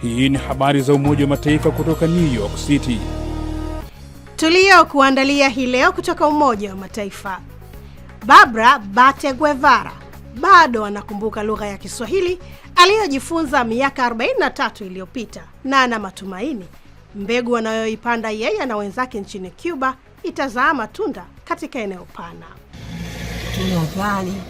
Hii ni habari za Umoja wa Mataifa kutoka New York City. Tulio kuandalia hii leo kutoka Umoja wa Mataifa. Barbara Bate Guevara bado anakumbuka lugha ya Kiswahili aliyojifunza miaka 43 iliyopita na ana matumaini mbegu anayoipanda yeye na wenzake nchini Cuba itazaa matunda katika eneo pana. Tunadhani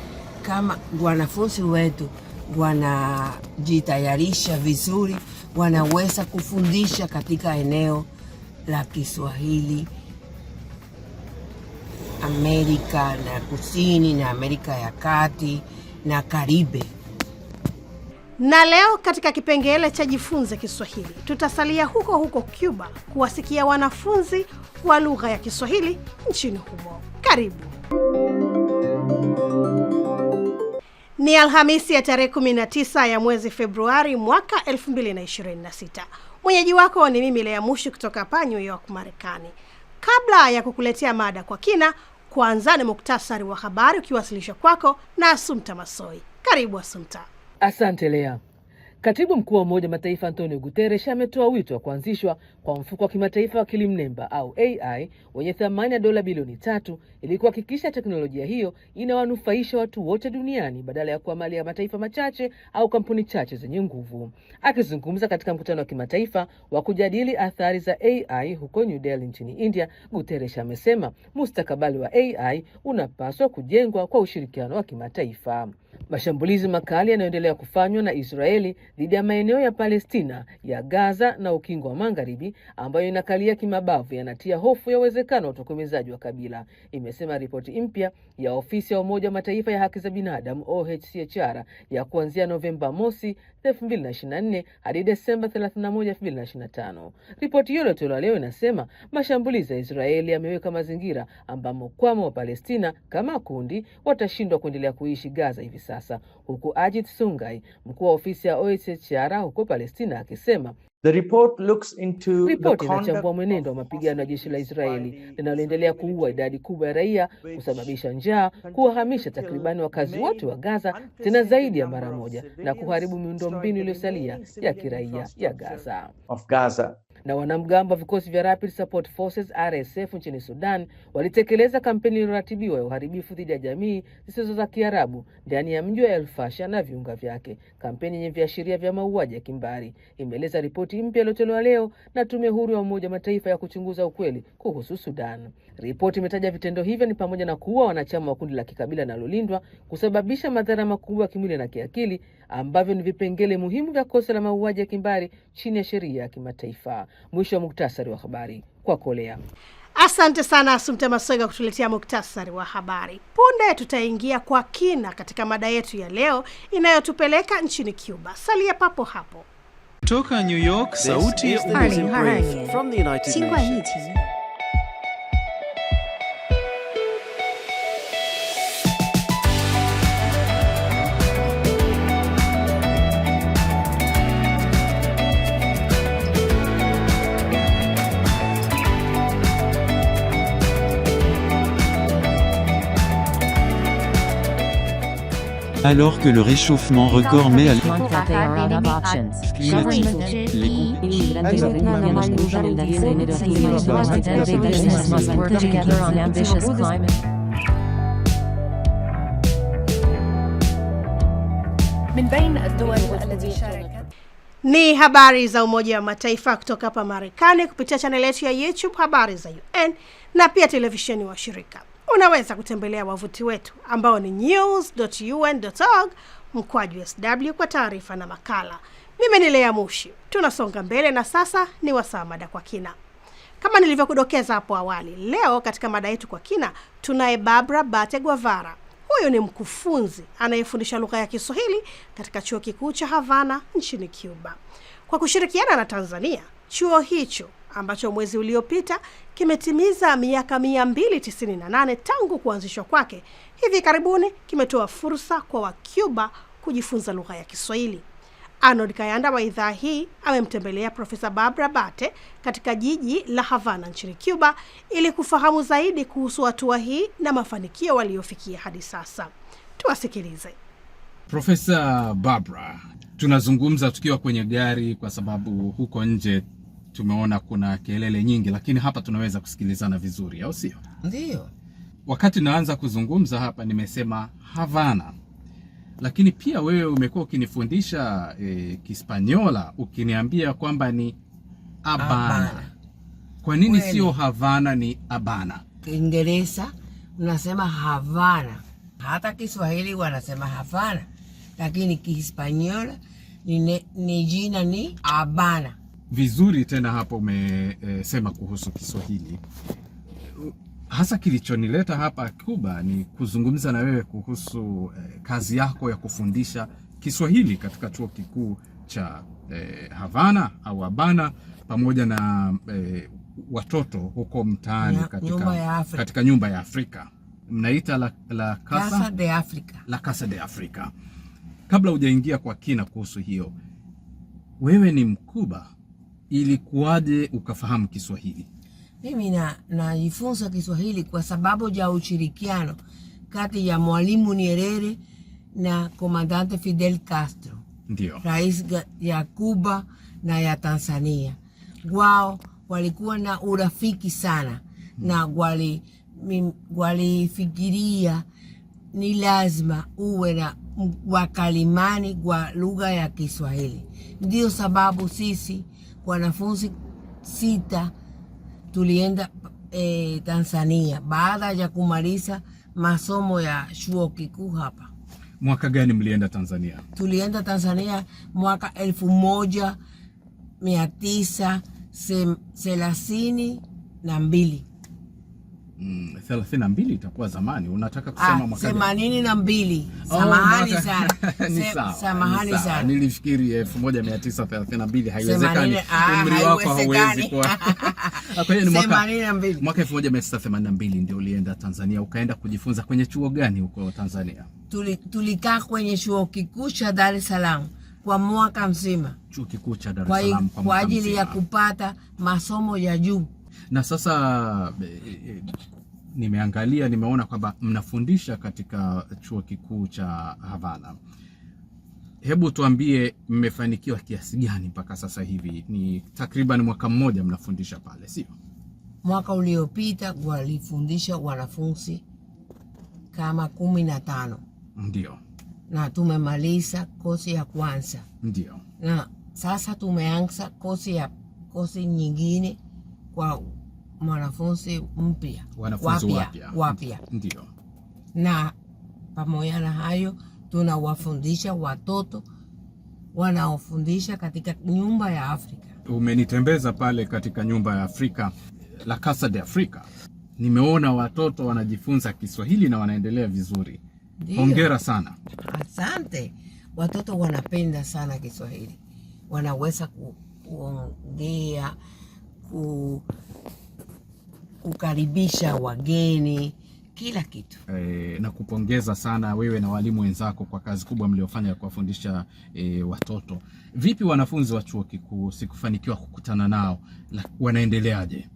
kama wanafunzi wetu wanajitayarisha vizuri, wanaweza kufundisha katika eneo la Kiswahili Amerika na Kusini na Amerika ya Kati na Karibe. Na leo katika kipengele cha Jifunze Kiswahili tutasalia huko huko Cuba kuwasikia wanafunzi wa lugha ya Kiswahili nchini humo. Karibu. Ni Alhamisi ya tarehe 19 ya mwezi Februari mwaka 2026. Mwenyeji wako ni mimi Lea Mushi kutoka hapa New York, Marekani. Kabla ya kukuletea mada kwa kina, kwanza ni muktasari wa habari ukiwasilishwa kwako na Asumta Masoi. Karibu Asumta. Asante Lea. Katibu Mkuu wa Umoja wa Mataifa Antonio Guterres ametoa wito wa kuanzishwa kwa mfuko wa kimataifa wa akili mnemba au AI wenye thamani ya dola bilioni 3 ili kuhakikisha teknolojia hiyo inawanufaisha watu wote duniani badala ya kuwa mali ya mataifa machache au kampuni chache zenye nguvu. Akizungumza katika mkutano wa kimataifa wa kujadili athari za AI huko New Delhi nchini India, Guterres amesema mustakabali wa AI unapaswa kujengwa kwa ushirikiano wa kimataifa. Mashambulizi makali yanayoendelea kufanywa na Israeli dhidi ya maeneo ya Palestina ya Gaza na Ukingo wa Magharibi ambayo inakalia kimabavu yanatia hofu ya uwezekano wa utokomezaji wa kabila, imesema ripoti mpya ya ofisi ya Umoja wa Mataifa ya haki za binadamu OHCHR ya kuanzia Novemba mosi 2024 hadi Desemba 31, 2025. Ripoti hiyo iliyotolewa leo inasema mashambulizi ya Israeli yameweka mazingira ambamo kwama wa Palestina kama kundi watashindwa kuendelea kuishi Gaza hivi sasa, huku Ajit Sungai, mkuu wa ofisi ya OHCHR huko Palestina, akisema ripoti inachambua mwenendo wa mapigano ya jeshi la Israeli linaloendelea kuua idadi kubwa ya raia, kusababisha njaa, kuwahamisha takribani wakazi wote wa Gaza tena zaidi ya mara moja, na kuharibu miundombinu iliyosalia ya kiraia ya Gaza. Na wanamgambo wa vikosi vya Rapid Support Forces RSF nchini Sudan walitekeleza kampeni iliyoratibiwa ya uharibifu dhidi ya jamii zisizo za Kiarabu ndani ya mji wa El Fasher na viunga vyake, kampeni yenye viashiria vya mauaji ya kimbari, imeeleza ripoti mpya iliyotolewa leo na tume huru ya Umoja wa Mataifa ya kuchunguza ukweli kuhusu Sudan. Ripoti imetaja vitendo hivyo ni pamoja na kuua wanachama wa kundi la kikabila linalolindwa, kusababisha madhara makubwa ya kimwili na kiakili ambavyo ni vipengele muhimu vya kosa la mauaji ya kimbari chini ya sheria ya kimataifa. Mwisho wa muktasari wa habari kwa Kolea. Asante sana Asumta Masoga kutuletea muktasari wa habari. Punde tutaingia kwa kina katika mada yetu ya leo inayotupeleka nchini Cuba. Salia papo hapo. Kutoka New York, sauti ya from the United Nations. Alors que le réchauffement record met à Ni habari za Umoja wa Mataifa kutoka hapa Marekani kupitia channel yetu ya YouTube Habari za UN na pia televisheni wa shirika. Unaweza kutembelea wavuti wetu ambao ni news.un.org/SW kwa taarifa na makala. Mimi ni Lea Mushi. Tunasonga mbele na sasa ni wasaa mada kwa kina. Kama nilivyokudokeza hapo awali, leo katika mada yetu kwa kina tunaye Barbara Bate Guevara. Huyu ni mkufunzi anayefundisha lugha ya Kiswahili katika chuo kikuu cha Havana nchini Cuba. Kwa kushirikiana na Tanzania, chuo hicho ambacho mwezi uliopita kimetimiza miaka 298 tangu kuanzishwa kwake, hivi karibuni kimetoa fursa kwa Wacuba kujifunza lugha ya Kiswahili. Arnold Kayanda wa idhaa hii amemtembelea Profesa Barbara Bate katika jiji la Havana nchini Cuba ili kufahamu zaidi kuhusu hatua hii na mafanikio waliofikia hadi sasa. Tuwasikilize. Profesa Barbara, tunazungumza tukiwa kwenye gari kwa sababu huko nje tumeona kuna kelele nyingi, lakini hapa tunaweza kusikilizana vizuri, au sio? Ndio. Wakati naanza kuzungumza hapa nimesema Havana, lakini pia wewe umekuwa ukinifundisha Kispanyola ukiniambia kwamba ni Habana. Kwa nini sio Havana, ni Habana? Kiingereza unasema Havana, hata Kiswahili wanasema Havana, lakini Kihispaniola ni jina ni Habana. Vizuri tena hapo umesema kuhusu Kiswahili. Hasa kilichonileta hapa Cuba ni kuzungumza na wewe kuhusu kazi yako ya kufundisha Kiswahili katika chuo kikuu cha Havana au Habana, pamoja na watoto huko mtaani katika nyumba ya Afrika. Mnaita la Casa de Africa. La Casa de Africa. Kabla hujaingia kwa kina kuhusu hiyo, wewe ni Mkuba, ilikuwaje ukafahamu Kiswahili? Mimi najifunza Kiswahili kwa sababu ya ushirikiano kati ya Mwalimu Nyerere na Komandante Fidel Castro. Ndio. Rais ya Cuba na ya Tanzania. Wao walikuwa na urafiki sana na walifikiria ni lazima uwe na wakalimani kwa lugha ya Kiswahili. Ndio sababu sisi wanafunzi 6 tulienda Tanzania baada ya kumaliza masomo ya chuo kikuu hapa. Mwaka gani mlienda Tanzania? Tulienda Tanzania mwaka 1932. 32 itakuwa zamani. Unataka kusema mwaka 82. Samahani sana. Samahani sana. Nilifikiri 1932. Haiwezekani. Umri wako hauwezi kwa. Kwa hiyo ni mwaka 1982 ndio ulienda Tanzania. Ukaenda kujifunza kwenye chuo gani huko Tanzania? Tulikaa kwenye chuo kikuu cha Dar es Salaam kwa mwaka mzima. Chuo kikuu cha Dar es Salaam kwa ajili ya kupata masomo ya juu. Na sasa nimeangalia, nimeona kwamba mnafundisha katika chuo kikuu cha Havana. Hebu tuambie mmefanikiwa kiasi gani mpaka sasa hivi? Ni takriban mwaka mmoja mnafundisha pale, sio? Mwaka uliopita walifundisha wanafunzi kama 15. Ndio. Na tumemaliza kozi ya kwanza. Ndio. Na sasa tumeanza kozi nyingine kwa mwanafunzi mpya. Wanafunzi wapya. Ndio. Na pamoja na hayo tunawafundisha watoto wanaofundisha katika nyumba ya Afrika. Umenitembeza pale katika nyumba ya Afrika, La Casa de Africa. Nimeona watoto wanajifunza Kiswahili na wanaendelea vizuri. Hongera sana. Asante. Watoto wanapenda sana Kiswahili. Wanaweza kuongea, kukaribisha wageni, kila kitu. Na kupongeza sana wewe na walimu wenzako kwa kazi kubwa mliofanya kuwafundisha watoto. Vipi wanafunzi wa chuo kikuu? Sikufanikiwa kukutana nao. Wanaendeleaje?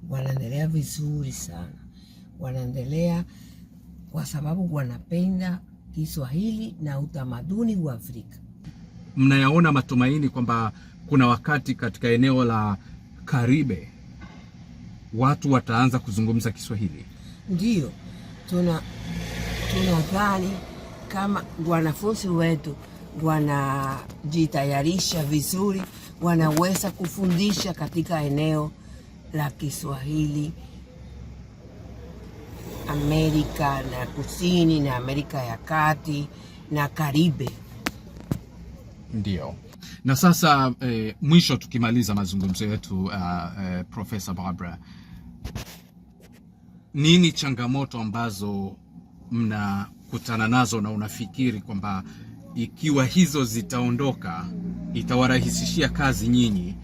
Wanaendelea vizuri sana. Wanaendelea kwa sababu wanapenda Kiswahili na utamaduni wa Afrika. Mnayaona matumaini kwamba kuna wakati katika eneo la Karibe watu wataanza kuzungumza Kiswahili? Ndio. Tunadhani kama wanafunzi wetu wanajitayarisha vizuri, wanaweza kufundisha katika eneo la Kiswahili Amerika na Kusini na Amerika ya Kati na Karibe. Ndio. Na sasa mwisho tukimaliza mazungumzo yetu, Profesa Barbara, nini changamoto ambazo mnakutana nazo na unafikiri kwamba ikiwa hizo zitaondoka itawarahisishia kazi nyinyi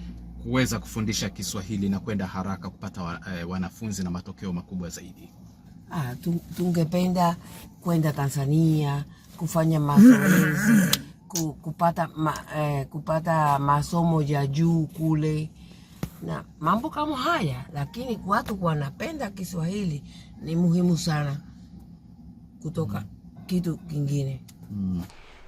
kuweza kufundisha Kiswahili na kwenda haraka kupata wanafunzi na matokeo makubwa zaidi? Tungependa kwenda Tanzania kufanya mazoezi, kupata masomo ya juu kule na mambo kama haya, lakini watu wanapenda Kiswahili ni muhimu sana kutoka kitu kingine.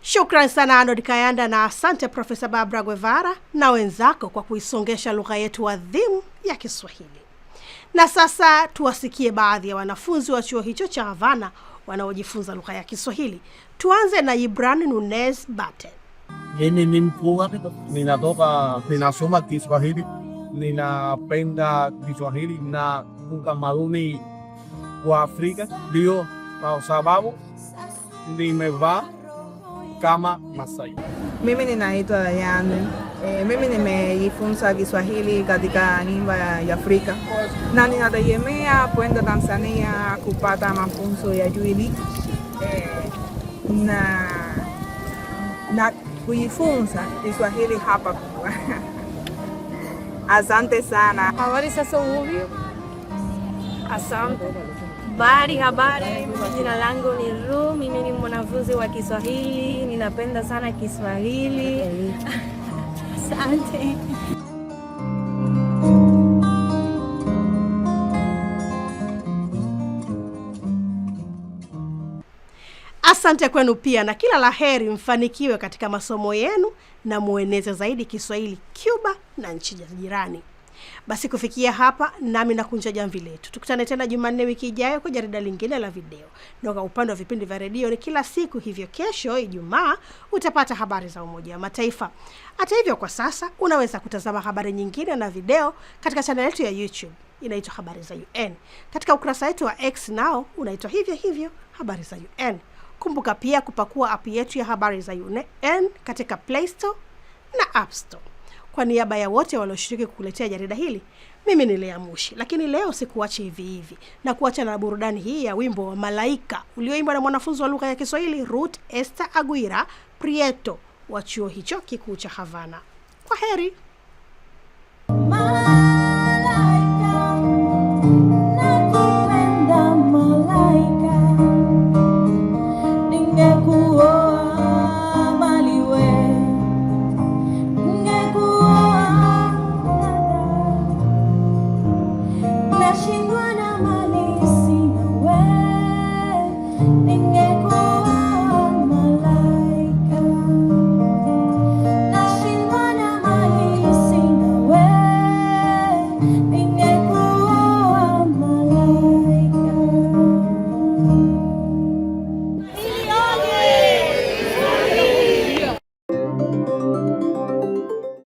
Shukran sana Arnold Kayanda na asante Profesa Barbara Guevara na wenzako kwa kuisongesha lugha yetu adhimu ya Kiswahili. Na sasa tuwasikie baadhi ya wanafunzi wa chuo hicho cha Havana wanaojifunza lugha ya Kiswahili. Tuanze na Ibran Nunez Bate. Mimi ni mkuu, ninasoma Kiswahili, ninapenda Kiswahili na utamaduni wa Afrika, ndio kwa sababu nimevaa kama Masai. Mimi ninaitwa Ryan. Mimi nimejifunza Kiswahili katika nyumba ya Afrika na ninategemea kwenda Tanzania kupata mafunzo ya juu na kujifunza Kiswahili hapa. Asante sana. Habari sasa uvi. Asante. Habari. Jina langu ni Ru, mimi ni mwanafunzi wa Kiswahili, ninapenda sana Kiswahili. Asante. Asante kwenu pia na kila laheri, mfanikiwe katika masomo yenu na mueneze zaidi Kiswahili Cuba na nchi jirani. Basi kufikia hapa nami nakunja jamvi letu. Tukutane tena Jumanne wiki ijayo kwa jarida lingine la video. Na kwa upande wa vipindi vya redio ni kila siku, hivyo kesho Ijumaa utapata habari za Umoja wa Mataifa. Hata hivyo kwa sasa unaweza kutazama habari nyingine na video katika channel yetu ya YouTube inaitwa Habari za UN. Katika ukurasa wetu wa X nao unaitwa hivyo Habari za UN. Kumbuka pia kupakua app yetu ya Habari za UN katika Play Store na App Store. Kwa niaba ya wote walioshiriki kukuletea jarida hili, mimi ni Lea Mushi. Lakini leo sikuachi hivi na kuacha na burudani hii ya wimbo wa Malaika ulioimbwa na mwanafunzi wa lugha ya Kiswahili Ruth Esther Aguirre Prieto wa chuo hicho kikuu cha Havana. Kwa heri.